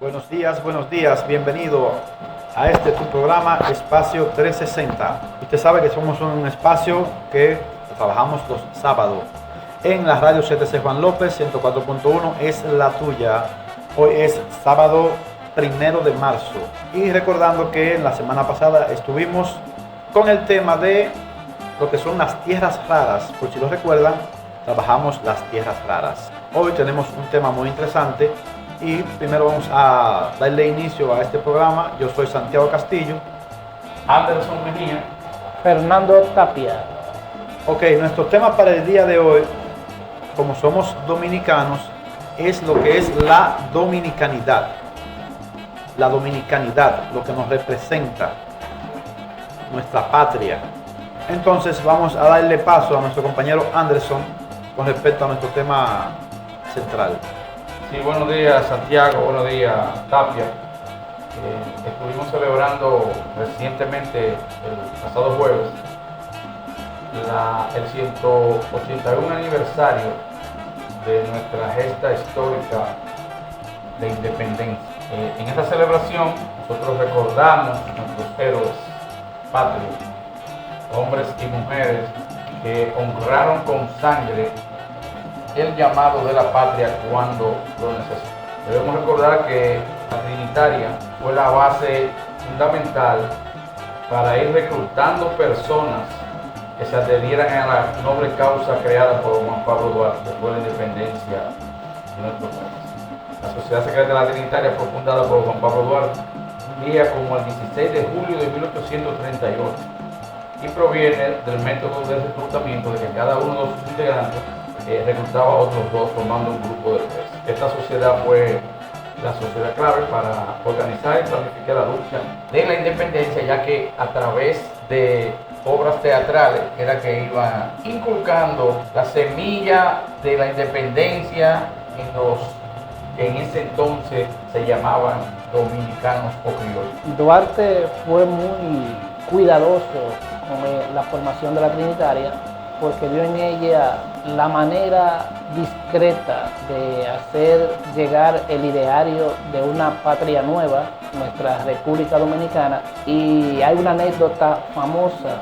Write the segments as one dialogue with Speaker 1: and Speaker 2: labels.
Speaker 1: Buenos días, bienvenido a este tu programa Espacio 360. Usted sabe que somos un espacio que trabajamos los sábados en la radio CTC Juan López 104.1, es la tuya. Hoy es sábado 1 de marzo y recordando que la semana pasada estuvimos con el tema de lo que son las tierras raras. Por si lo recuerdan, trabajamos las tierras raras. Hoy tenemos un tema muy interesante y primero vamos a darle inicio a este programa. Yo soy Santiago Castillo.
Speaker 2: Anderson Mejía.
Speaker 3: Fernando Tapia.
Speaker 1: Ok, nuestro tema para el día de hoy, como somos dominicanos, es lo que es la dominicanidad. La dominicanidad, lo que nos representa, nuestra patria. Entonces vamos a darle paso a nuestro compañero Anderson con respecto a nuestro tema central.
Speaker 2: Sí, buenos días Santiago, buenos días Tapia. Estuvimos celebrando recientemente, el pasado jueves, el 181 aniversario de nuestra gesta histórica de independencia. En esta celebración nosotros recordamos a nuestros héroes patrios, hombres y mujeres que honraron con sangre el llamado de la patria cuando lo necesitó. Debemos recordar que la Trinitaria fue la base fundamental para ir reclutando personas que se adherieran a la noble causa creada por Juan Pablo Duarte por la independencia de nuestro país. La Sociedad Secreta de la Trinitaria fue fundada por Juan Pablo Duarte un día como el 16 de julio de 1838 y proviene del método de reclutamiento de que cada uno de sus integrantes reclutaba a otros dos formando un grupo de tres. Esta sociedad fue la sociedad clave para organizar y planificar la lucha de la independencia, ya que a través de obras teatrales era que iban inculcando la semilla de la independencia en los que en ese entonces se llamaban dominicanos o criollos.
Speaker 3: Duarte fue muy cuidadoso con la formación de la Trinitaria, porque vio en ella la manera discreta de hacer llegar el ideario de una patria nueva, nuestra República Dominicana. Y hay una anécdota famosa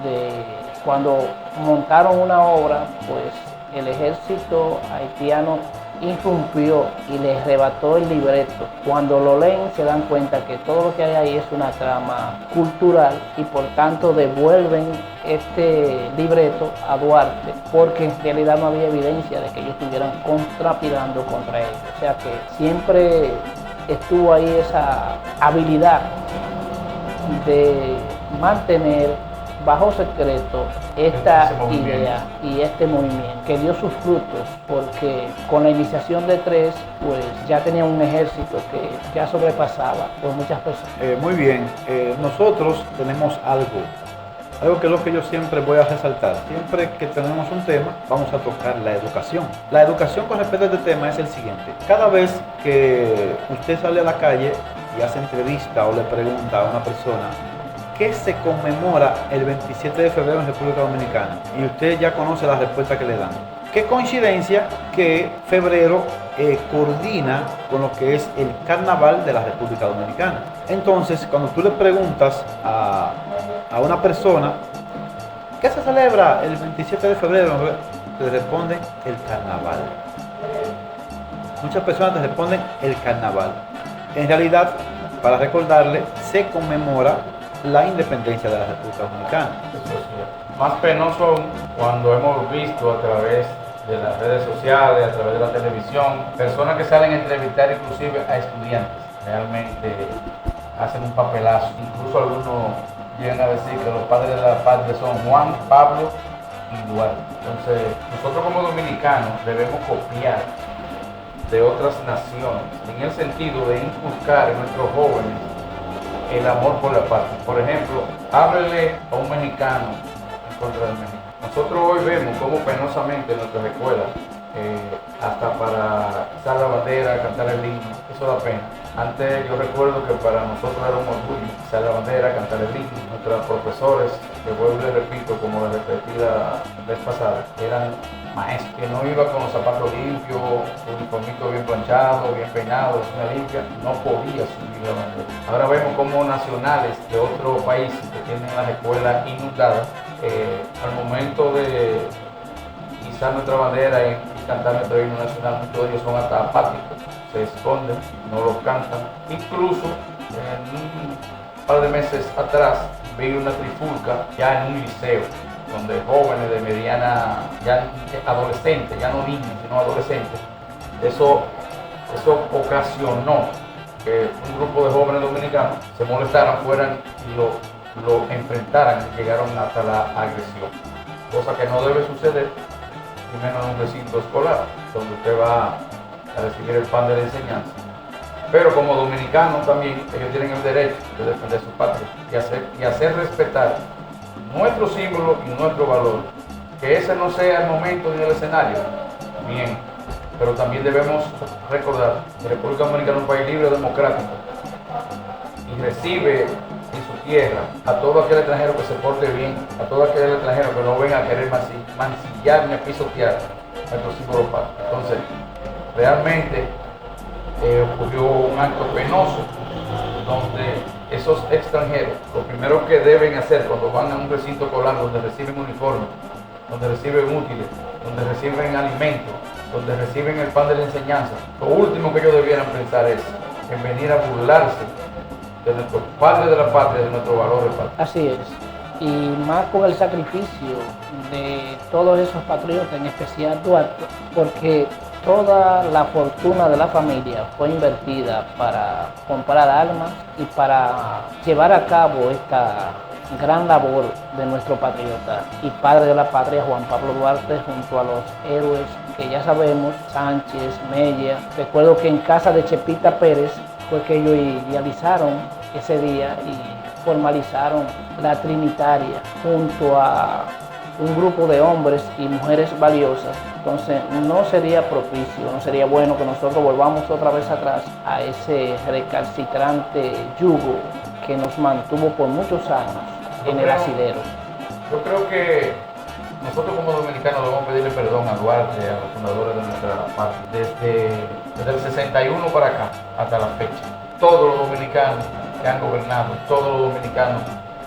Speaker 3: de cuando montaron una obra, pues el ejército haitiano irrumpió y les arrebató el libreto. Cuando lo leen se dan cuenta que todo lo que hay ahí es una trama cultural y por tanto devuelven este libreto a Duarte, porque en realidad no había evidencia de que ellos estuvieran contrapilando contra ellos. O sea que siempre estuvo ahí esa habilidad de mantener bajo secreto esta idea y este movimiento que dio sus frutos, porque con la iniciación de tres pues ya tenía un ejército que ya sobrepasaba por muchas personas.
Speaker 1: Muy bien, nosotros tenemos algo que es lo que yo siempre voy a resaltar. Siempre que tenemos un tema vamos a tocar la educación. La educación con respecto a este tema es el siguiente: cada vez que usted sale a la calle y hace entrevista o le pregunta a una persona ¿qué se conmemora el 27 de febrero en República Dominicana? Y usted ya conoce la respuesta que le dan. Qué coincidencia que febrero coordina con lo que es el carnaval de la República Dominicana. Entonces, cuando tú le preguntas a una persona ¿qué se celebra el 27 de febrero? Te responden el carnaval. Muchas personas te responden el carnaval. En realidad, para recordarle, se conmemora la independencia de la República Dominicana.
Speaker 2: Más penoso aún cuando hemos visto a través de las redes sociales, a través de la televisión, personas que salen a entrevistar inclusive a estudiantes. Realmente hacen un papelazo. Incluso algunos llegan a decir que los padres de la patria son Juan, Pablo y Duarte. Entonces, nosotros como dominicanos debemos copiar de otras naciones en el sentido de inculcar en nuestros jóvenes el amor por la patria. Por ejemplo, háblele a un mexicano en contra del México. Nosotros hoy vemos cómo penosamente en nuestras escuelas, hasta para izar la bandera, cantar el himno, eso da pena. Antes yo recuerdo que para nosotros era un orgullo izar la bandera, cantar el himno. Nuestros profesores, que vuelvo y repito, como la repetí la vez pasada, eran maestro, que no iba con los zapatos limpios, su uniformito bien planchado, bien peinado, una limpia, no podía subir la bandera. Ahora vemos como nacionales de otro país que tienen las escuelas inundadas, al momento de izar nuestra bandera y cantar nuestro himno nacional, muchos de ellos son hasta apáticos, se esconden, no lo cantan. Incluso un par de meses atrás vi una trifulca ya en un liceo, donde jóvenes de mediana, ya adolescentes, ya no niños, sino adolescentes, eso ocasionó que un grupo de jóvenes dominicanos se molestaran, fueran y lo enfrentaran y llegaron hasta la agresión, cosa que no debe suceder, y menos en un recinto escolar, donde usted va a recibir el pan de la enseñanza. Pero como dominicanos también, ellos tienen el derecho de defender su patria y hacer respetar nuestro símbolo y nuestro valor. Que ese no sea el momento ni el escenario, bien, pero también debemos recordar que República Dominicana es un país libre, democrático, y recibe en su tierra a todo aquel extranjero que se porte bien, a todo aquel extranjero que no venga a querer mancillar ni a pisotear nuestro símbolo patrio. Entonces, realmente ocurrió un acto penoso donde esos extranjeros, lo primero que deben hacer cuando van a un recinto escolar donde reciben uniformes, donde reciben útiles, donde reciben alimentos, donde reciben el pan de la enseñanza, lo último que ellos debieran pensar es en venir a burlarse de nuestro padre de la patria, de nuestros valores patrios.
Speaker 3: Así es, y más con el sacrificio de todos esos patriotas, en especial Duarte, porque toda la fortuna de la familia fue invertida para comprar armas y para llevar a cabo esta gran labor de nuestro patriota y padre de la patria, Juan Pablo Duarte, junto a los héroes que ya sabemos, Sánchez, Mella. Recuerdo que en casa de Chepita Pérez fue que ellos idealizaron ese día y formalizaron la Trinitaria junto a un grupo de hombres y mujeres valiosas. Entonces no sería propicio, no sería bueno que nosotros volvamos otra vez atrás a ese recalcitrante yugo que nos mantuvo por muchos años en el asidero.
Speaker 2: Yo creo que nosotros como dominicanos debemos pedirle perdón a Duarte, a los fundadores de nuestra patria, desde el 61 para acá hasta la fecha. Todos los dominicanos que han gobernado, todos los dominicanos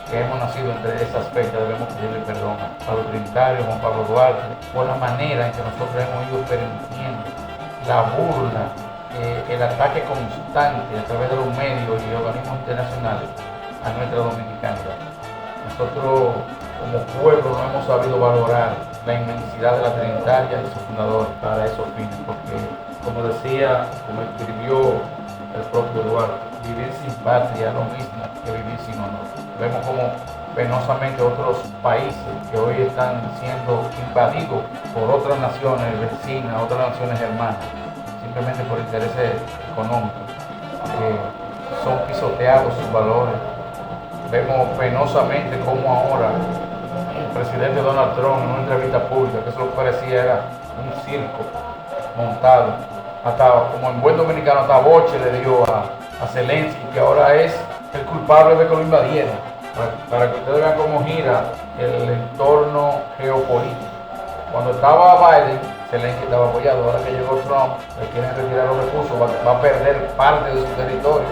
Speaker 2: que hemos nacido entre esas fechas, debemos pedirle perdón a los trinitarios, Juan Pablo Duarte, por la manera en que nosotros hemos ido permitiendo la burla, el ataque constante a través de los medios y organismos internacionales a nuestra dominicanidad. Nosotros como pueblo no hemos sabido valorar la inmensidad de la Trinitaria y su fundador para esos fines, porque como decía, como escribió el propio Duarte, vivir sin patria es lo mismo que vivir sin honor. Vemos como penosamente otros países que hoy están siendo invadidos por otras naciones vecinas, otras naciones hermanas, simplemente por intereses económicos, son pisoteados sus valores. Vemos penosamente cómo ahora el presidente Donald Trump en una entrevista pública, que eso lo que parecía era un circo montado, hasta como en buen dominicano, hasta boche le dio a Zelensky, que ahora es el culpable de que lo invadieron, para que ustedes vean cómo gira el entorno geopolítico. Cuando estaba Biden, Zelensky estaba apoyado, ahora que llegó Trump, le quieren retirar los recursos, va a perder parte de su territorio,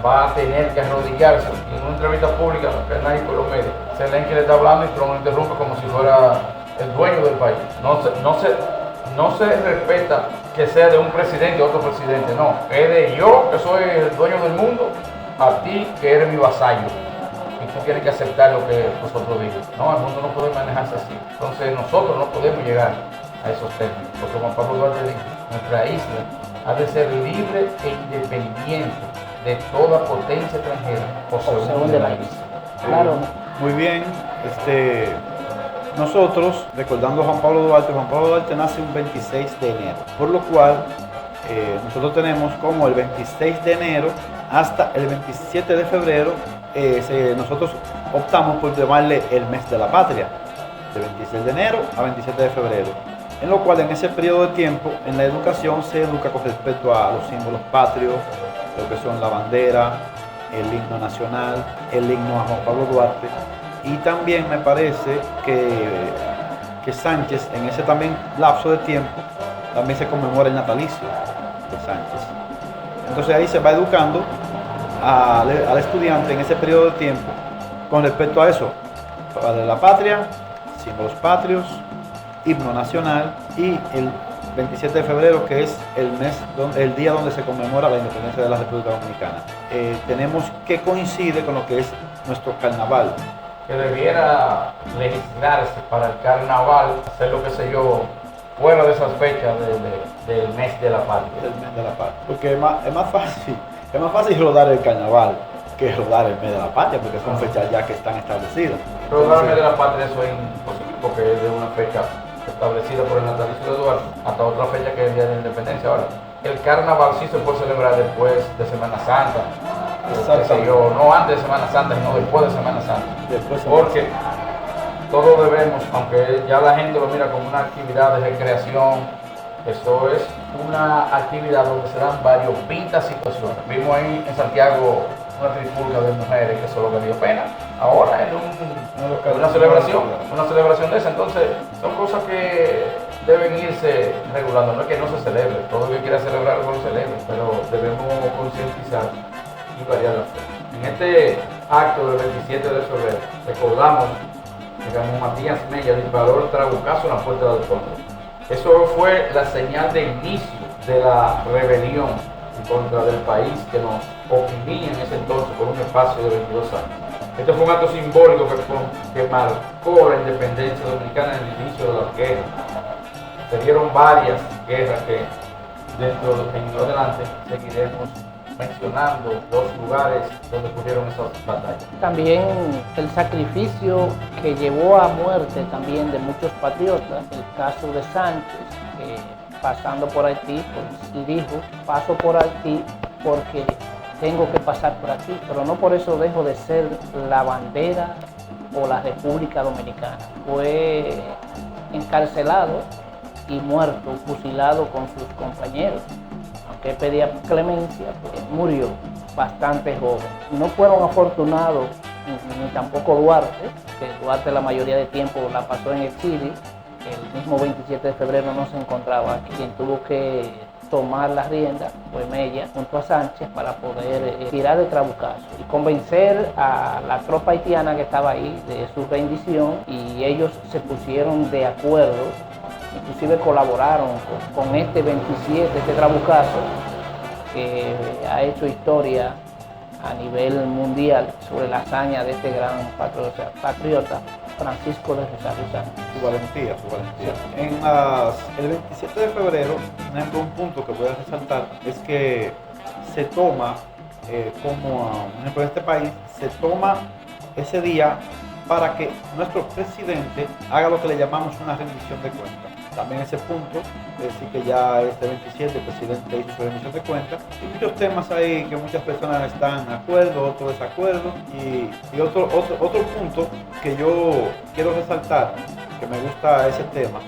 Speaker 2: va a tener que arrodillarse. Y en una entrevista pública, que nadie por los medios, Zelensky le está hablando y Trump lo interrumpe como si fuera el dueño del país. No se respeta que sea de un presidente o otro presidente, no. Es de yo, que soy el dueño del mundo, a ti, que eres mi vasallo. Y tú tienes que aceptar lo que nosotros digamos. No, el mundo no puede manejarse así. Entonces nosotros no podemos llegar a esos términos. Porque Juan Pablo Duarte dijo, nuestra isla ha de ser libre e independiente de toda potencia extranjera o según de la isla.
Speaker 3: Claro.
Speaker 1: Muy bien, nosotros, recordando a Juan Pablo Duarte nace un 26 de enero, por lo cual nosotros tenemos como el 26 de enero hasta el 27 de febrero, nosotros optamos por llamarle el mes de la patria, de 26 de enero a 27 de febrero, en lo cual en ese periodo de tiempo en la educación se educa con respecto a los símbolos patrios, lo que son la bandera, el himno nacional, el himno a Juan Pablo Duarte. Y también me parece que que Sánchez, en ese también lapso de tiempo, también se conmemora el natalicio de Sánchez. Entonces ahí se va educando al estudiante en ese periodo de tiempo con respecto a eso, Padre de la Patria, símbolos patrios, himno nacional y el 27 de febrero, que es el día donde se conmemora la independencia de la República Dominicana. Tenemos que coincide con lo que es nuestro carnaval.
Speaker 2: Que debiera legislarse para el carnaval, hacer lo que sé yo, fuera de esas fechas del mes de la patria.
Speaker 1: El mes de la patria. Porque es más fácil rodar el carnaval que rodar el mes de la patria, porque son fechas ya que están establecidas.
Speaker 2: Rodar el mes de la patria eso es imposible, porque es de una fecha establecida por el natalicio de Eduardo hasta otra fecha que es el Día de la Independencia. Ahora, el carnaval sí se puede celebrar después de Semana Santa. No antes de Semana Santa, sino después de Semana Santa. Porque todos debemos, aunque ya la gente lo mira como una actividad de recreación, eso es una actividad donde se dan variopintas situaciones. Vimos ahí en Santiago una trifulca de mujeres, que eso es lo que dio pena. Ahora en una celebración de esa, entonces son cosas que deben irse regulando. No es que no se celebre, todo el que quiera celebrar lo celebre, pero debemos concientizar y variar la fe. En este acto del 27 de febrero recordamos que Ramón Matías Mella disparó el trabucazo en la puerta del fondo. Eso fue la señal de inicio de la rebelión en contra del país que nos oprimía en ese entonces por un espacio de 22 años. Este fue un acto simbólico que marcó la independencia dominicana en el inicio de la guerra. Se dieron varias guerras que en adelante seguiremos mencionando los lugares donde ocurrieron esas batallas.
Speaker 3: También el sacrificio que llevó a muerte también de muchos patriotas, el caso de Sánchez, que pasando por Haití, pues dijo, paso por Haití porque tengo que pasar por aquí, pero no por eso dejo de ser la bandera o la República Dominicana. Fue encarcelado y muerto, fusilado con sus compañeros. Aunque pedía clemencia, pues murió bastante joven. No fueron afortunados ni tampoco Duarte, que Duarte la mayoría de tiempo la pasó en exilio. El mismo 27 de febrero no se encontraba aquí. Quien tuvo que tomar las riendas fue Mella junto a Sánchez para poder tirar el trabucazo y convencer a la tropa haitiana que estaba ahí de su rendición, y ellos se pusieron de acuerdo, inclusive colaboraron con este 27, este trabucazo que ha hecho historia a nivel mundial sobre la hazaña de este gran patriota Francisco de Rosario Sánchez.
Speaker 1: Su valentía. Sí. El 27 de febrero, un punto que voy a resaltar es que se toma, como un ejemplo de este país, se toma ese día para que nuestro presidente haga lo que le llamamos una rendición de cuentas. También ese punto, es decir, que ya este 27 el presidente hizo su rendición de cuentas, y muchos temas ahí que muchas personas están de acuerdo, otros desacuerdo, y otro punto que yo quiero resaltar, que me gusta ese tema,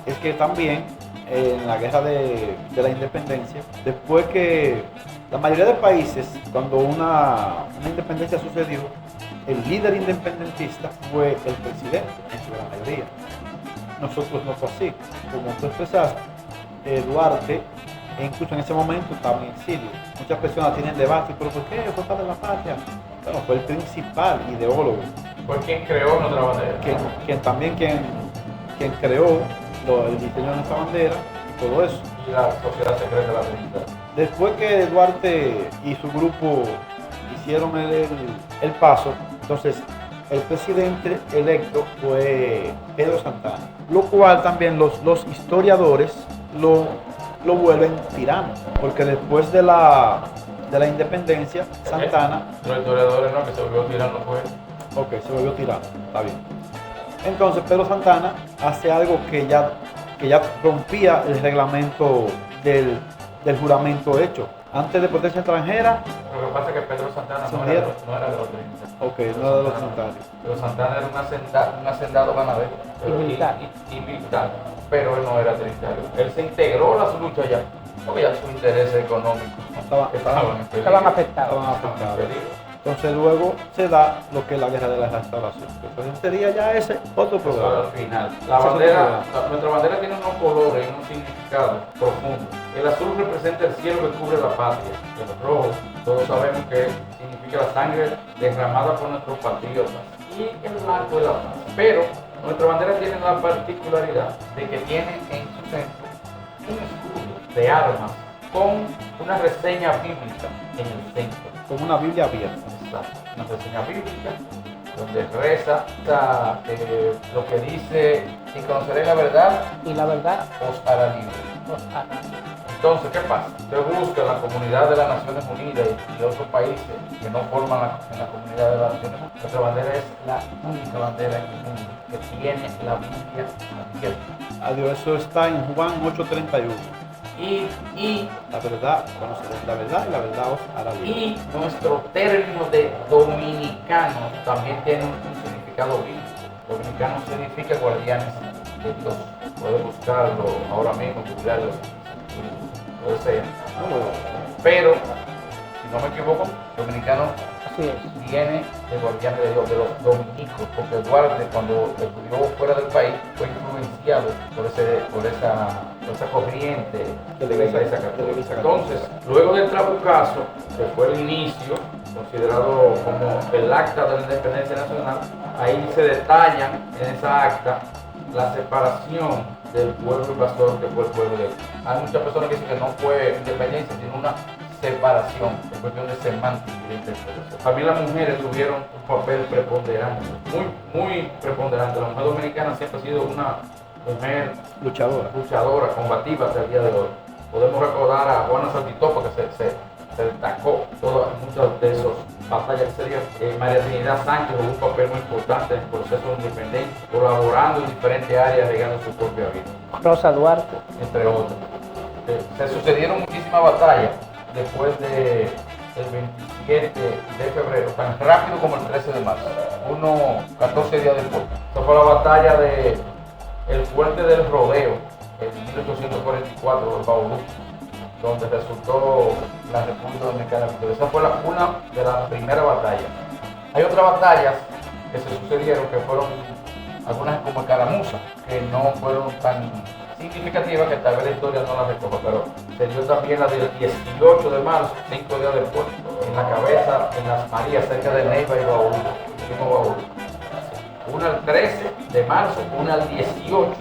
Speaker 1: es que también en la guerra de la independencia, después que la mayoría de países, cuando una independencia sucedió, el líder independentista fue el presidente, en su gran mayoría. Nosotros no fue así. Como tú expresaste, Duarte, incluso en ese momento estaba en exilio. Muchas personas tienen debate, pero ¿por qué fue padre de la patria? Bueno, fue el principal ideólogo.
Speaker 2: Fue quien creó nuestra bandera.
Speaker 1: Quien creó el diseño de nuestra bandera y todo eso.
Speaker 2: Y la sociedad secreta de la Trinidad.
Speaker 1: Después que Duarte y su grupo hicieron el paso, entonces el presidente electo fue Pedro Santana, lo cual también los historiadores lo vuelven tirano, porque después de la independencia, Santana...
Speaker 2: Los historiadores no, que se volvió tirano fue...
Speaker 1: Ok, se volvió tirano, está bien. Entonces Pedro Santana hace algo que ya rompía el reglamento del juramento hecho. Antes de potencia extranjera...
Speaker 2: Lo que pasa es que Pedro Santana no era de los trinitarios.
Speaker 1: Ok, no era de los trinitarios.
Speaker 2: Pedro Santana era un hacendado ganadero y militar, pero él no era trinitario. Él se integró a las luchas ya, porque ya sus intereses económicos
Speaker 3: estaban afectados.
Speaker 1: Entonces luego se da lo que es la guerra de la restauración. Entonces sería ya ese otro
Speaker 2: Eso
Speaker 1: programa.
Speaker 2: al final. Nuestra bandera tiene unos colores y un significado profundo. El azul representa el cielo que cubre la patria. El rojo, todos sabemos que significa la sangre derramada por nuestros patriotas. Y el blanco de la paz. Pero nuestra bandera tiene la particularidad de que tiene en su centro un escudo de armas con una reseña bíblica en el centro.
Speaker 1: Como una Biblia abierta.
Speaker 2: Exacto, una reseña bíblica donde reza lo que dice: y conoceréis la verdad,
Speaker 3: Y la verdad
Speaker 2: os hará libre.
Speaker 3: os hará.
Speaker 2: Entonces, ¿qué pasa? Usted busca en la comunidad de las Naciones Unidas y otros países que no forman la comunidad de las Naciones Unidas. Nuestra bandera es la única bandera en el mundo que tiene la Biblia abierta.
Speaker 1: Adiós, eso está en Juan 8:31.
Speaker 2: Y
Speaker 1: La verdad, conoceréis la verdad y la verdad os hará libre.
Speaker 2: Y nuestro término de dominicano también tiene un significado bíblico. Dominicano significa guardianes de Dios. Puedes buscarlo ahora mismo, googlearlo, puede ser. Pero, si no me equivoco, dominicano
Speaker 3: Así es.
Speaker 2: viene de guardianes de Dios, de los dominicos, porque Duarte, cuando estudió fuera del país, fue influenciado por esa corriente de la Iglesia Católica. Entonces, luego del Trabucazo, que fue el inicio, considerado como el acta de la independencia nacional, ahí se detallan en esa acta la separación del pueblo invasor que fue el pueblo de... Hay muchas personas que dicen que no fue independencia, sino una separación, es cuestión de semántica y de interpretación. Para mí las mujeres tuvieron un papel preponderante, muy preponderante. La mujer dominicana siempre ha sido una mujer luchadora, combativa hasta el día de hoy. Podemos recordar a Juana Saltitopa, que se destacó muchas de esas batallas que se dieron. María Trinidad Sánchez jugó un papel muy importante en el proceso de independencia, colaborando en diferentes áreas, regando su propia vida.
Speaker 3: Rosa Duarte.
Speaker 2: Entre otros. Se sucedieron muchísimas batallas después del 27 de febrero, tan rápido como el 13 de marzo, 14 días después. Esta fue la batalla de el Fuerte del Rodeo, en 1844, de Bauru, donde resultó la República Dominicana. Esa fue una de las primeras batallas. Hay otras batallas que se sucedieron, que fueron algunas como Escaramuza, que no fueron tan significativa, que tal vez la historia no la recoja, pero se dio también la del 18 de marzo, 5 días después, en la cabeza, en Las Marías, cerca de Neiva y Bauru. Una al 13 de marzo, una al 18,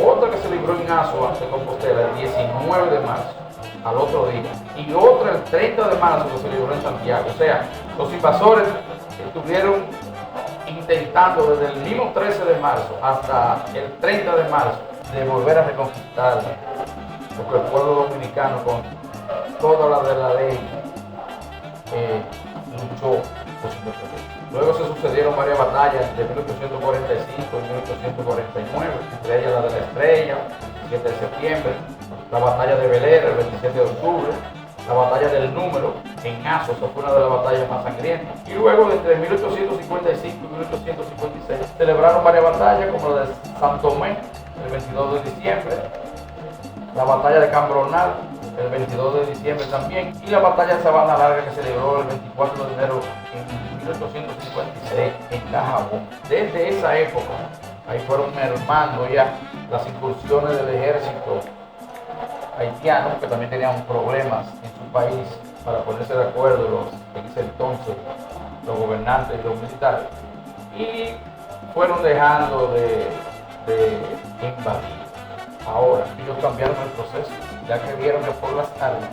Speaker 2: otra que se libró en Azua de Compostela el 19 de marzo, al otro día, y otra el 30 de marzo que se libró en Santiago. O sea, los invasores estuvieron intentando desde el mismo 13 de marzo hasta el 30 de marzo de volver a reconquistar, porque el pueblo dominicano, con toda la de la ley, luchó por su independencia. Luego se sucedieron varias batallas de 1845 y 1849, entre ellas la de la Estrella, el 7 de septiembre, la batalla de Belera, el 27 de octubre, la batalla del Número en Azua, fue una de las batallas más sangrientas. Y luego, entre 1855 y 1856, celebraron varias batallas, como la de San Tomé, el 22 de diciembre, la batalla de Cambronal, el 22 de diciembre también, y la batalla de Sabana Larga, que se celebró el 24 de enero en 1856 en Cajabón. Desde esa época, ahí fueron mermando ya las incursiones del ejército haitiano, que también tenían problemas en su país para ponerse de acuerdo en ese entonces los gobernantes y los militares, y fueron dejando de invadir. Ahora ellos cambiaron el proceso, ya que vieron que por las armas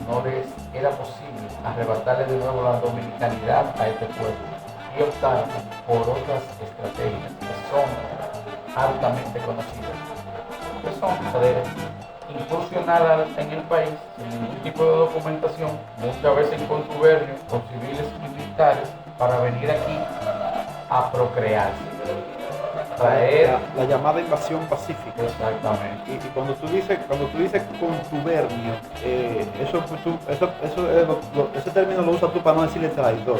Speaker 2: no les era posible arrebatarle de nuevo la dominicanidad a este pueblo, y optaron por otras estrategias que son altamente conocidas, que son de incursionar en el país sin ningún tipo de documentación, muchas veces en contubernio con civiles y militares, para venir aquí a procrearse, traer
Speaker 1: la llamada invasión pacífica.
Speaker 2: Exactamente.
Speaker 1: Y cuando tú dices contubernio, ese término lo usas tú para no decirle traidor.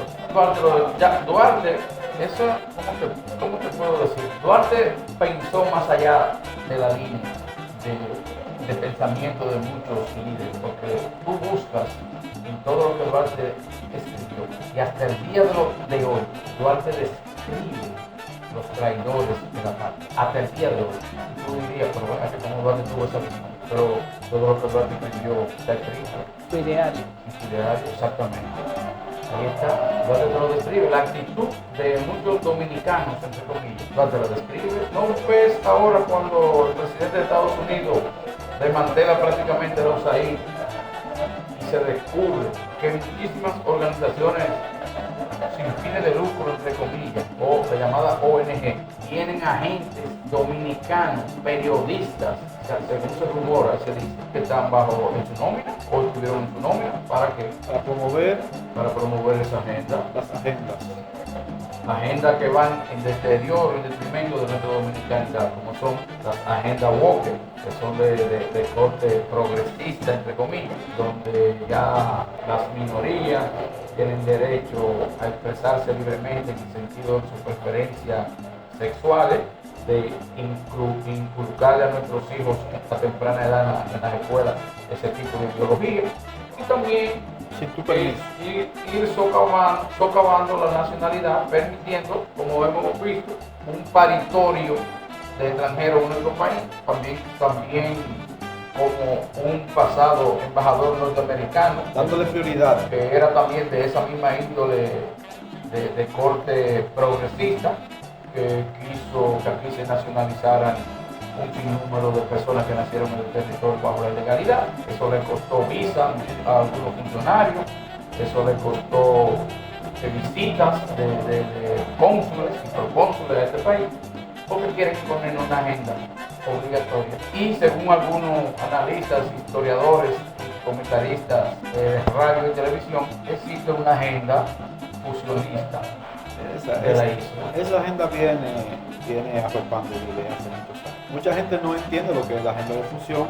Speaker 2: Duarte, eso, ¿cómo te puedo decir? Duarte pensó más allá de la línea de pensamiento de muchos líderes, porque tú buscas en todo lo que Duarte escribió, y hasta el día de hoy, Duarte describe los traidores de la patria, hasta el día de hoy. Y tú dirías, pero bueno, que como Duarte tuvo esa visión, pero todo lo que Duarte escribió está escrito.
Speaker 3: Su ideario.
Speaker 2: En su ideario, exactamente. Ahí está, Duarte te lo describe, la actitud de muchos dominicanos, entre comillas, Duarte lo describe. ¿No ves ahora cuando el presidente de Estados Unidos desmantela prácticamente la USAID y se descubre que muchísimas organizaciones sin fines de lucro, entre comillas, o la llamada ONG, tienen agentes dominicanos, periodistas, o sea, según se rumora, se dice que están en su nómina o estuvieron en su nómina, ¿para qué? Para promover esa agenda.
Speaker 1: Las agendas.
Speaker 2: Agendas que van en deterioro y detrimento de nuestra dominicanidad, como son las agendas woke, que son de corte progresista, entre comillas, donde ya las minorías tienen derecho a expresarse libremente en el sentido de sus preferencias sexuales, de inculcarle a nuestros hijos a temprana edad en las escuelas ese tipo de ideología, y también ir socavando la nacionalidad, permitiendo, como hemos visto, un paritorio de extranjeros en nuestro país, también como un pasado embajador norteamericano,
Speaker 1: dándole prioridad,
Speaker 2: que era también de esa misma índole de corte progresista, que quiso que aquí se nacionalizaran un sinnúmero de personas que nacieron en el territorio bajo la ilegalidad. Eso le costó visa a algunos funcionarios, eso le costó visitas de cónsules y procónsules de este país, porque quieren poner una agenda obligatoria. Y según algunos analistas, historiadores, comentaristas de radio y televisión, existe una agenda fusionista de la isla.
Speaker 1: Esa agenda viene arropando desde hace muchos años. Mucha gente no entiende lo que es la agenda de fusión,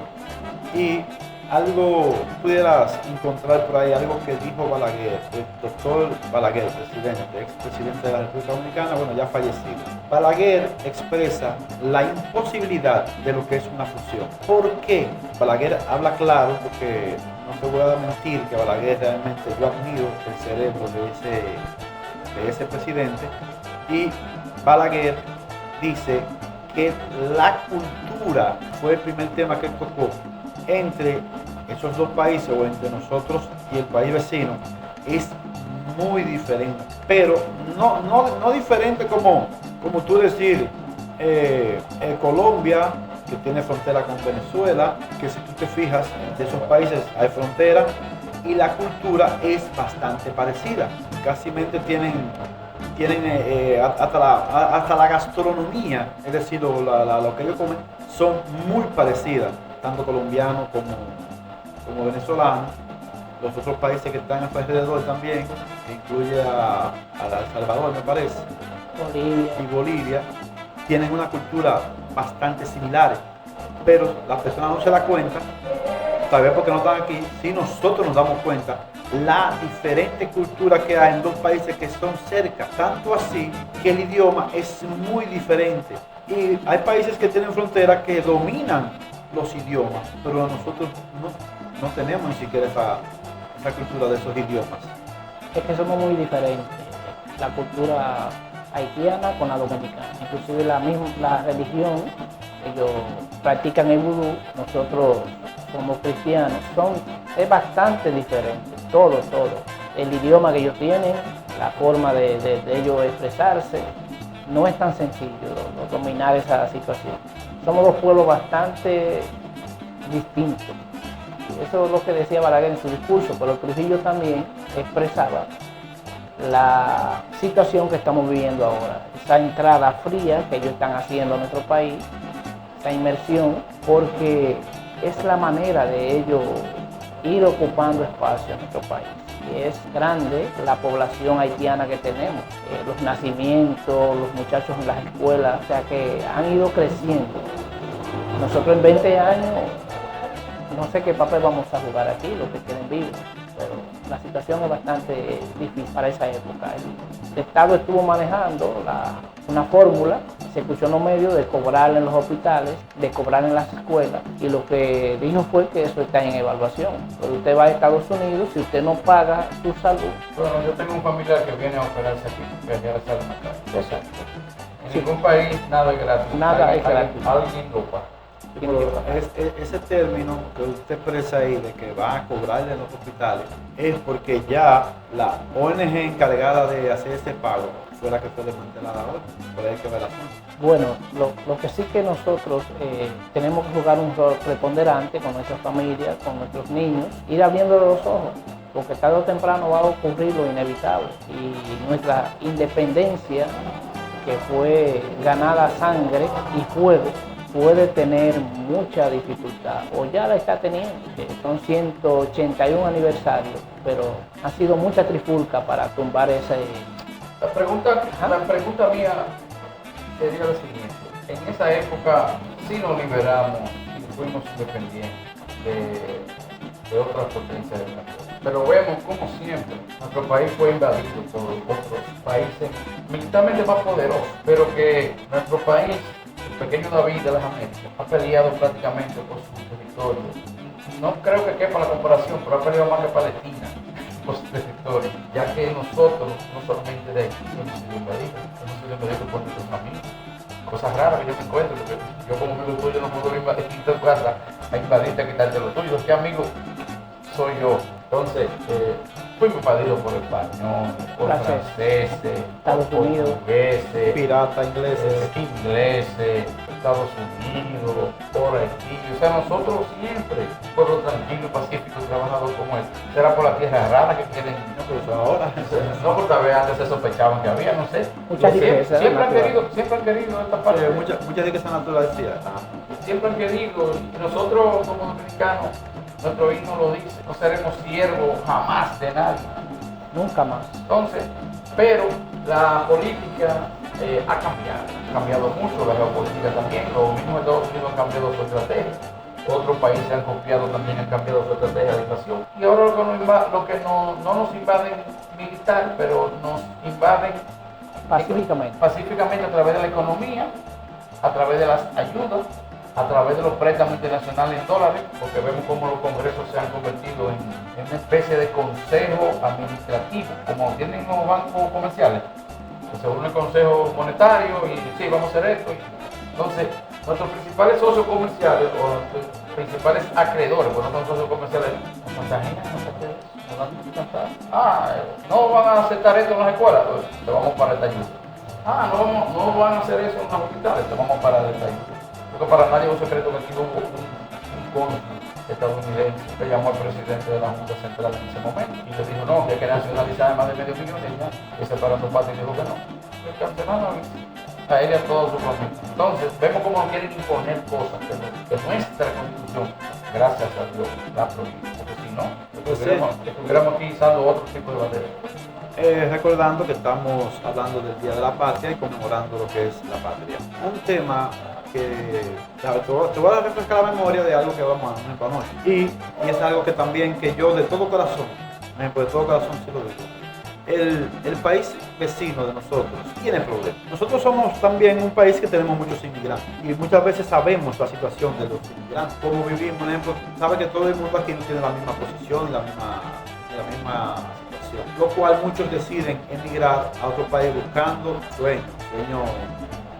Speaker 1: y algo pudieras encontrar por ahí, algo que dijo Balaguer, el doctor Balaguer, expresidente de la República Dominicana, bueno, ya fallecido. Balaguer expresa la imposibilidad de lo que es una fusión. ¿Por qué? Balaguer habla claro, porque no te voy a mentir que Balaguer realmente, yo admiro el cerebro de ese presidente, y Balaguer dice que la cultura fue el primer tema que él tocó entre esos dos países, o entre nosotros y el país vecino, es muy diferente, pero no diferente como tú decir Colombia, que tiene frontera con Venezuela, que si tú te fijas, de esos países hay frontera y la cultura es bastante parecida, casi tienen hasta la gastronomía, es decir, lo que ellos comen, son muy parecidas, tanto colombianos como venezolanos. Los otros países que están alrededor también, que incluye a El Salvador, me parece, Bolivia, tienen una cultura bastante similar, pero las personas no se dan cuenta, tal vez porque no están aquí. Si nosotros nos damos cuenta la diferente cultura que hay en dos países que son cerca, tanto así que el idioma es muy diferente, y hay países que tienen frontera que dominan los idiomas, pero nosotros no tenemos ni siquiera esa cultura de esos idiomas.
Speaker 3: Es que somos muy diferentes, la cultura haitiana con la dominicana, inclusive la religión, ellos practican el vudú, nosotros como cristianos, es bastante diferente, todo, el idioma que ellos tienen, la forma de ellos expresarse, no es tan sencillo dominar esa situación. Somos dos pueblos bastante distintos. Eso es lo que decía Balaguer en su discurso, pero Trujillo también expresaba la situación que estamos viviendo ahora, esa entrada fría que ellos están haciendo a nuestro país, esa inmersión, porque es la manera de ellos ir ocupando espacio en nuestro país. Y es grande la población haitiana que tenemos, los nacimientos, los muchachos en las escuelas, o sea que han ido creciendo. Nosotros en 20 años, no sé qué papel vamos a jugar aquí, los que queden vivos, pero la situación es bastante difícil para esa época. El Estado estuvo manejando una fórmula, se escuchó en los medios de cobrar en los hospitales, de cobrar en las escuelas, y lo que dijo fue que eso está en evaluación. Pero usted va a Estados Unidos, si usted no paga su salud.
Speaker 2: Bueno, yo tengo un familiar que viene a operarse aquí, que allá le sale más caro.
Speaker 3: Exacto.
Speaker 2: En
Speaker 3: Sí.
Speaker 2: ningún país nada es gratis.
Speaker 3: Nada es gratis.
Speaker 2: Alguien lo paga.
Speaker 1: Ese término que usted expresa ahí de que va a cobrarle en los hospitales es porque ya la ONG encargada de hacer ese pago fue la que fue desmantelada ahora. Por ahí hay que ver la zona.
Speaker 3: Bueno, lo que sí que nosotros tenemos que jugar un rol preponderante con nuestras familias, con nuestros niños, ir abriendo los ojos, porque tarde o temprano va a ocurrir lo inevitable. Y nuestra independencia, que fue ganada a sangre y fuego, puede tener mucha dificultad, o ya la está teniendo. Son 181 aniversarios, pero ha sido mucha trifulca para tumbar ese.
Speaker 2: La pregunta mía sería la siguiente. En esa época sí nos liberamos y fuimos independientes de otras potencias del mundo. Pero vemos como siempre nuestro país fue invadido por otros países militarmente más poderosos, pero que nuestro país, el pequeño David de las Américas, ha peleado prácticamente por su territorio. No creo que quepa la comparación, pero ha peleado más que Palestina por su territorio, ya que nosotros, no solamente de aquí, hemos sido invadidos por nuestros amigos. Cosas raras que yo me encuentro, porque yo como amigo tuyo no puedo invadir tu casa a invadirte, a quitarte lo tuyo. ¿Qué amigo soy yo? Entonces, fuimos invadidos por españoles, por franceses,
Speaker 3: Estados
Speaker 2: por
Speaker 3: Unidos,
Speaker 2: portugueses,
Speaker 1: Piratas ingleses.
Speaker 2: ingleses, Estados Unidos, por Haití. O sea, nosotros siempre, pueblo tranquilo, pacífico, trabajador como él. Será por la tierra rara que quieren.
Speaker 1: No, pero eso ahora.
Speaker 2: No, porque tal vez antes se sospechaban que había, no sé.
Speaker 3: Mucha riqueza
Speaker 2: Siempre han
Speaker 3: natural.
Speaker 2: querido esta parte.
Speaker 1: Mucha riqueza natural decía.
Speaker 2: Siempre han querido, y nosotros como dominicanos, nuestro himno lo dice, no seremos siervos jamás de nadie.
Speaker 3: Nunca más.
Speaker 2: Entonces, pero la política ha cambiado mucho, la geopolítica también, los mismos Estados Unidos han cambiado su estrategia, otros países han copiado también, han cambiado su estrategia de invasión, y ahora lo que no nos invaden militar, pero nos invaden pacíficamente a través de la economía, a través de las ayudas, a través de los préstamos internacionales en dólares, porque vemos cómo los congresos se han convertido en una especie de consejo administrativo, como tienen los bancos comerciales. Se une el consejo monetario y sí, vamos a hacer esto. Entonces, nuestros principales socios comerciales o nuestros principales acreedores, porque no son socios comerciales, no van a aceptar esto en las escuelas, pues, te vamos para esta ayuda. No van a hacer eso en los hospitales, te vamos para esta ayuda. Porque para nadie es un secreto que aquí hubo un cónsul estadounidense que llamó al presidente de la Junta Central en ese momento y le dijo no, que hay que nacionalizar más de medio millón y ya, y separando parte y dijo que no, que cancelaron a él y a toda su familia. Entonces, vemos cómo nos quieren imponer cosas que nuestra constitución, gracias a Dios, la prohíbe, porque si no, estuviéramos aquí usando otro tipo de bandera.
Speaker 1: Recordando que estamos hablando del Día de la Patria y conmemorando lo que es la patria. Un tema que te voy a refrescar la memoria de algo que vamos a hacer anoche. Y es algo que también que yo de todo corazón, de todo corazón sí lo digo. El país vecino de nosotros tiene problemas. Nosotros somos también un país que tenemos muchos inmigrantes y muchas veces sabemos la situación de los inmigrantes, cómo vivimos. Por ejemplo, sabe que todo el mundo aquí no tiene la misma posición, la misma situación, lo cual muchos deciden emigrar a otro país buscando sueño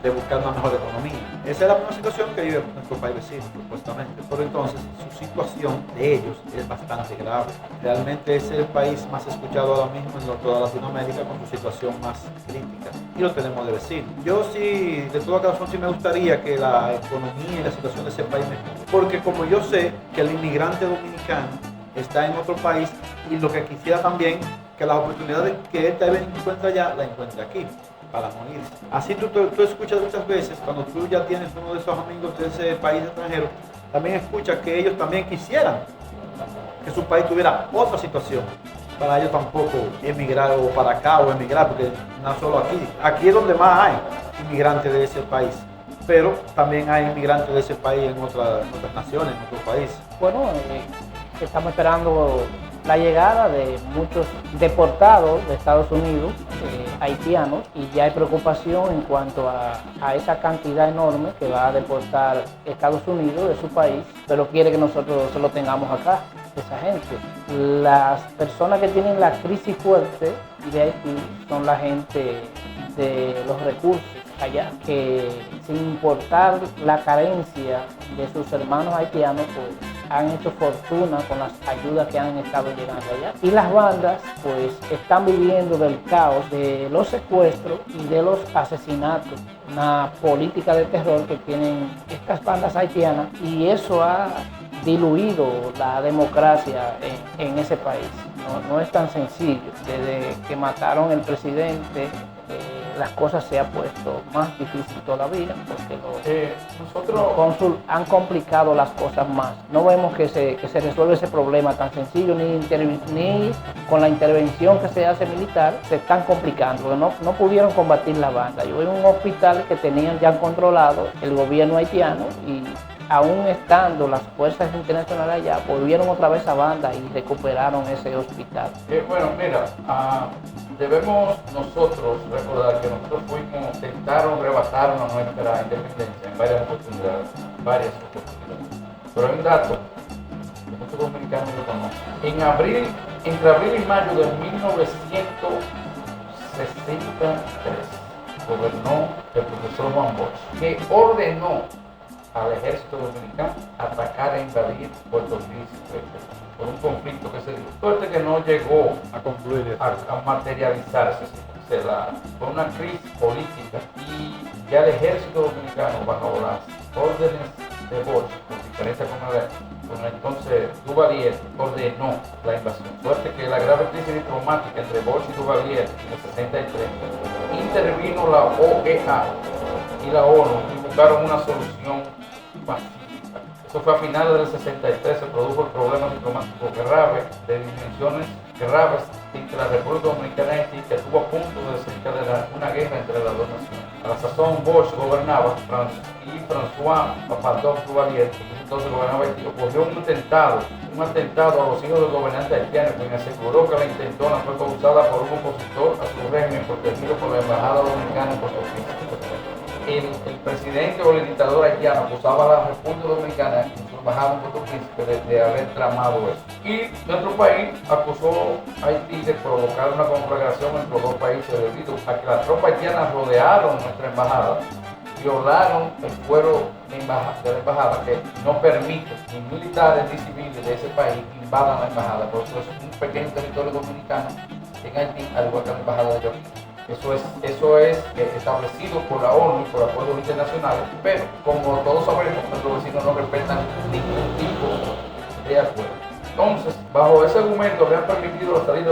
Speaker 1: de buscar una mejor economía. Esa es la misma situación que vive nuestro país vecino, supuestamente. Pero entonces su situación de ellos es bastante grave. Realmente es el país más escuchado ahora mismo en toda Latinoamérica con su situación más crítica. Y lo tenemos de vecino. Yo sí, de todo corazón, sí me gustaría que la economía y la situación de ese país mejore. Porque como yo sé que el inmigrante dominicano está en otro país y lo que quisiera también que las oportunidades que él encuentra allá, la encuentre aquí, para morirse. Así tú escuchas muchas veces, cuando tú ya tienes uno de esos amigos de ese país extranjero, también escuchas que ellos también quisieran que su país tuviera otra situación, para ellos tampoco emigrar o para acá o emigrar, porque no solo aquí. Aquí es donde más hay inmigrantes de ese país, pero también hay inmigrantes de ese país en otras naciones, en otros países.
Speaker 3: Bueno, estamos esperando la llegada de muchos deportados de Estados Unidos, haitianos, y ya hay preocupación en cuanto a esa cantidad enorme que va a deportar Estados Unidos de su país, pero quiere que nosotros se lo tengamos acá, esa gente. Las personas que tienen la crisis fuerte de Haití son la gente de los recursos allá, que sin importar la carencia de sus hermanos haitianos, pues han hecho fortuna con las ayudas que han estado llegando allá. Y las bandas pues están viviendo del caos de los secuestros y de los asesinatos, una política de terror que tienen estas bandas haitianas, y eso ha diluido la democracia en ese país. No es tan sencillo. Desde que mataron al presidente, las cosas se han puesto más difícil todavía, porque los cónsul han complicado las cosas más. No vemos que se resuelve ese problema tan sencillo, ni con la intervención que se hace militar se están complicando, porque no pudieron combatir la banda. Yo vi un hospital que tenían ya controlado el gobierno haitiano, y aún estando las fuerzas internacionales allá, volvieron otra vez a banda y recuperaron ese hospital.
Speaker 2: Bueno, mira, debemos nosotros recordar que nosotros intentaron arrebatarnos nuestra independencia en varias oportunidades. Pero hay un dato que muchos dominicanos no conocen. Entre abril y mayo de 1963 gobernó el profesor Juan Bosch, que ordenó al ejército dominicano atacar e invadir Puerto Príncipe por un conflicto que se dio. Suerte que no llegó
Speaker 1: a concluir,
Speaker 2: a materializarse. Fue una crisis política, y ya el ejército dominicano, bajo las órdenes de Bosch, por diferencia con el entonces Duvalier, ordenó la invasión. Suerte que la grave crisis diplomática entre Bosch y Duvalier en el 63 intervino la OEA y la ONU y buscaron una solución pacífica. Eso fue a finales del 63, se produjo el problema diplomático grave, de dimensiones graves, entre la República Dominicana y Haití, que estuvo a punto de desencadenar una guerra entre las dos naciones. A la sazón Bosch gobernaba, y François Papandreou Duvalier, que entonces gobernaba Haití, ocurrió un atentado a los hijos del gobernante haitiano, quien aseguró que la intentona fue causada por un opositor a su régimen, protegido por la embajada dominicana en Puerto Rico. El presidente o el dictador haitiano acusaba a la República Dominicana en su embajada en Puerto Príncipe de haber tramado eso. Y nuestro país acusó a Haití de provocar una conflagración entre los dos países debido a que las tropas haitianas rodearon nuestra embajada, violaron el fuero de la embajada, que no permite ni militares ni civiles de ese país invadan la embajada. Por eso es un pequeño territorio dominicano en Haití, al igual que la embajada de York. Eso es establecido por la ONU y por acuerdos internacionales, pero como todos sabemos, nuestros vecinos no respetan ningún tipo de acuerdo. Entonces, bajo ese argumento, habían permitido la salida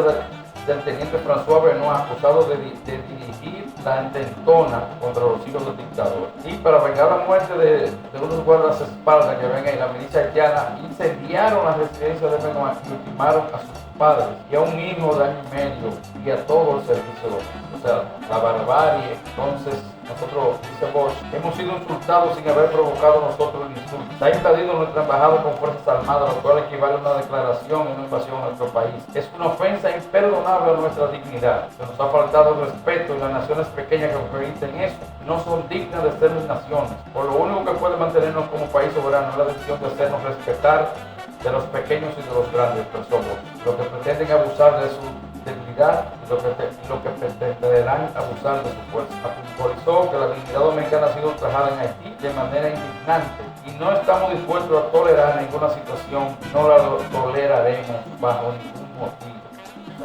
Speaker 2: del teniente François Benoit, acusado de dirigir la intentona contra los hijos del dictador. Y para vengar la muerte de unos guardaespaldas que habían ahí, la milicia haitiana incendiaron la residencia de Benoit y ultimaron a sus padres y a un hijo de año y medio y a todo el servicio. O sea, la barbarie. Entonces, nosotros, dice Bosch, hemos sido insultados sin haber provocado nosotros el insulto. Se ha invadido nuestra embajada con fuerzas armadas, lo cual equivale a una declaración y una invasión a nuestro país. Es una ofensa imperdonable a nuestra dignidad. Se nos ha faltado el respeto, y las naciones pequeñas que permiten eso no son dignas de ser naciones. Por lo único que puede mantenernos como país soberano es la decisión de hacernos respetar de los pequeños y de los grandes personas. Los que pretenden abusar de su debilidad y lo que pretenderán abusar de su fuerza. Puntualizó que la dignidad dominicana ha sido ultrajada en Haití de manera indignante y no estamos dispuestos a tolerar ninguna situación, no la toleraremos bajo ningún motivo.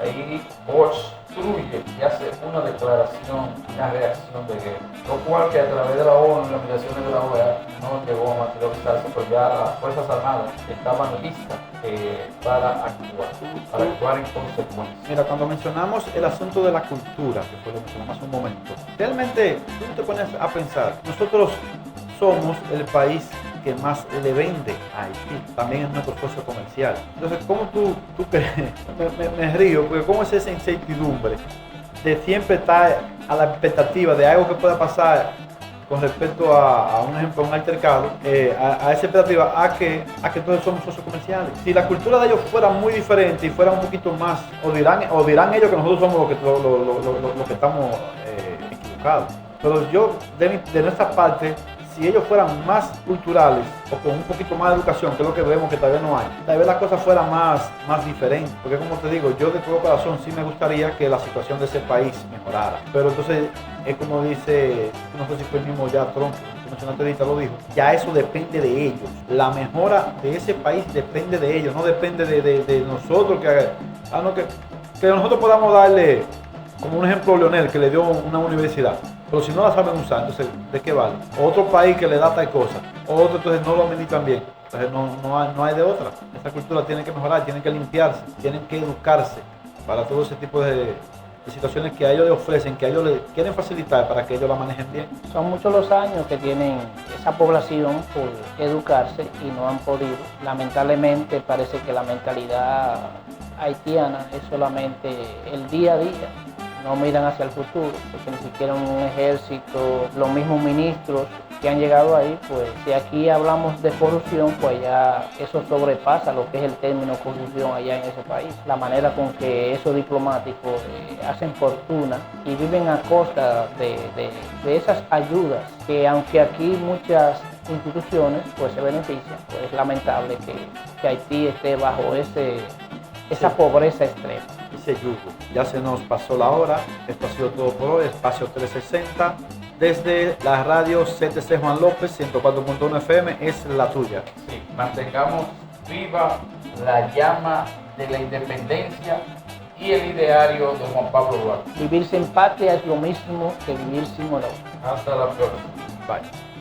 Speaker 2: Ahí Bosch instruye y hace una declaración, una reacción de guerra, lo cual que a través de la ONU y las mediaciones de la OEA no llegó a materializarse, pero ya las Fuerzas Armadas estaban listas para actuar en consecuencia.
Speaker 1: Mira, cuando mencionamos el asunto de la cultura, que fue lo que mencionamos hace un momento, realmente tú te pones a pensar, nosotros somos el país que más le vende a Haití, también es nuestro socio comercial. Entonces, ¿cómo tú crees? Me río, porque ¿cómo es esa incertidumbre de siempre estar a la expectativa de algo que pueda pasar con respecto a un ejemplo, un altercado, a esa expectativa a que todos somos socios comerciales. Si la cultura de ellos fuera muy diferente y fuera un poquito más, o dirán ellos que nosotros somos los que estamos equivocados. Pero yo, de nuestra parte, si ellos fueran más culturales o con un poquito más de educación, que es lo que vemos que todavía no hay, tal vez la cosa fuera más diferente. Porque como te digo, yo de todo corazón sí me gustaría que la situación de ese país mejorara. Pero entonces es como dice, no sé si fue el mismo ya Trump, ahorita lo dijo, ya eso depende de ellos. La mejora de ese país depende de ellos, no depende de nosotros que nosotros podamos darle, como un ejemplo Leonel, que le dio una universidad. Pero si no la saben usar, entonces, ¿de qué vale? Otro país que le da tal cosa, otro entonces no lo administran bien. Entonces no hay de otra. Esta cultura tiene que mejorar, tiene que limpiarse, tienen que educarse para todo ese tipo de situaciones que a ellos les ofrecen, que a ellos les quieren facilitar para que ellos la manejen bien.
Speaker 3: Son muchos los años que tienen esa población por educarse y no han podido. Lamentablemente parece que la mentalidad haitiana es solamente el día a día. No miran hacia el futuro, porque ni siquiera un ejército, los mismos ministros que han llegado ahí, pues si aquí hablamos de corrupción, pues ya eso sobrepasa lo que es el término corrupción allá en ese país. La manera con que esos diplomáticos hacen fortuna y viven a costa de esas ayudas, que aunque aquí muchas instituciones pues se benefician, pues es lamentable que Haití esté bajo esa pobreza extrema.
Speaker 1: Ese yugo. Ya se nos pasó la hora. Esto ha sido todo por hoy. Espacio 360. Desde la radio CTC Juan López, 104.1 FM, es la tuya.
Speaker 2: Sí, mantengamos viva la llama de la independencia y el ideario de Juan Pablo Duarte.
Speaker 3: Vivir sin patria es lo mismo que vivir sin honor.
Speaker 2: Hasta la próxima.
Speaker 1: Bye.